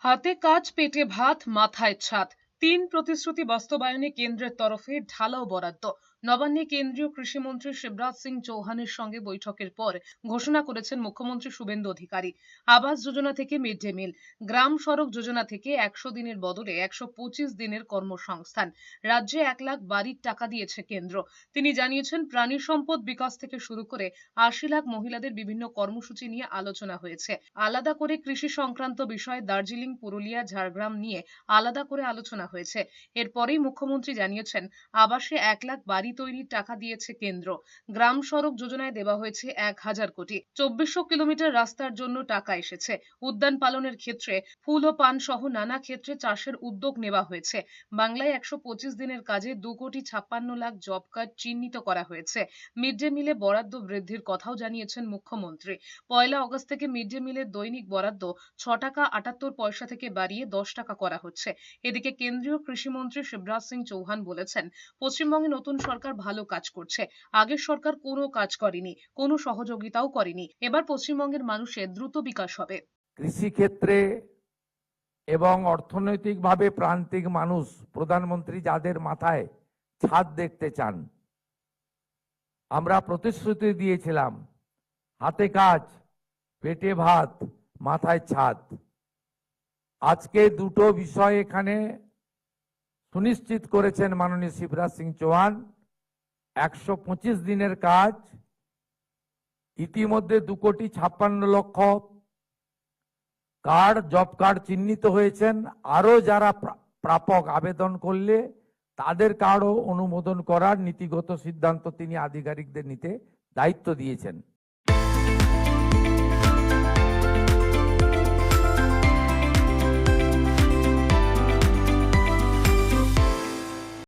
হাতে কাজ, পেটে ভাত, মাথায় ছাদ। ৩ প্রতিশ্রুতি বাস্তবায়নে কেন্দ্রের তরফে ঢালাও বরাদ্দ। নবান্নে কেন্দ্রীয় কৃষিমন্ত্রী শিবরাজ সিং চৌহানের সঙ্গে বৈঠকের পর ঘোষণা করেছেন মুখ্যমন্ত্রী শুভেন্দু অধিকারী। আবাস যোজনা থেকে মিড ডে মিল, গ্রাম সড়ক যোজনা থেকে ১০০ দিনের বদলে ১২৫ দিনের কর্মসংস্থান। রাজ্যে ১ লাখ বাড়ির টাকা দিয়েছে কেন্দ্র। তিনি জানিয়েছেন, প্রাণী সম্পদ বিকাশ থেকে শুরু করে ৮০ লাখ মহিলাদের বিভিন্ন কর্মসূচি নিয়ে আলোচনা হয়েছে। আলাদা করে কৃষি সংক্রান্ত বিষয়ে দার্জিলিং, পুরুলিয়া, ঝাড়গ্রাম নিয়ে আলাদা করে আলোচনা হয়েছে। এরপরেই মুখ্যমন্ত্রী জানিয়েছেন, আবাসে ১ লাখ বাড়ি তৈরির টাকা দিয়েছে কেন্দ্র। গ্রাম সড়ক যোজনায় দেওয়া হয়েছে ১,০০০ কোটি। ২৪০০ কিলোমিটার রাস্তার জন্য টাকা এসেছে। উদ্যান পালনের ক্ষেত্রে ফুল ও পান সহ নানা ক্ষেত্রে চাষের উদ্যোগ নেওয়া হয়েছে। বাংলায় ১২৫ দিনের কাজে ২,৫৬,০০,০০০ জব কার্ড চিহ্নিত করা হয়েছে। মিড ডে মিলে বরাদ্দ বৃদ্ধির কথাও জানিয়েছেন মুখ্যমন্ত্রী। ১ আগস্ট থেকে মিড ডে মিলের দৈনিক বরাদ্দ ৬ টাকা ৭৮ পয়সা থেকে বাড়িয়ে ১০ টাকা করা হচ্ছে। এদিকে কেন্দ্রীয় কৃষিমন্ত্রী শিবরাজ সিং চৌহান বলেছেন, পশ্চিমবঙ্গে নতুন সরকার ভালো কাজ করছে। আগের সরকার কোনো কাজ করেনি, কোনো সহযোগিতাও করেনি। এবার পশ্চিমবঙ্গের মানুষের দ্রুত বিকাশ হবে। কৃষি ক্ষেত্রে এবং অর্থনৈতিকভাবে প্রান্তিক মানুষ, প্রধানমন্ত্রী যাদের মাথায় ছাদ দেখতে চান, আমরা প্রতিশ্রুতি দিয়েছিলাম হাতে কাজ, পেটে ভাত, মাথায় ছাদ। আজকে দুটো বিষয় এখানে সুনিশ্চিত করেছেন মাননীয় শিবরাজ সিং চৌহান। ১২৫ দিনের কাজ, ইতিমধ্যে ২,৫৬,০০,০০০ কার্ড, জব কার্ড চিহ্নিত হয়েছেন। আরো যারা প্রাপক আবেদন করলে তাদের কার্ডও অনুমোদন করার নীতিগত সিদ্ধান্ত তিনি আধিকারিকদের নিতে দায়িত্ব দিয়েছেন।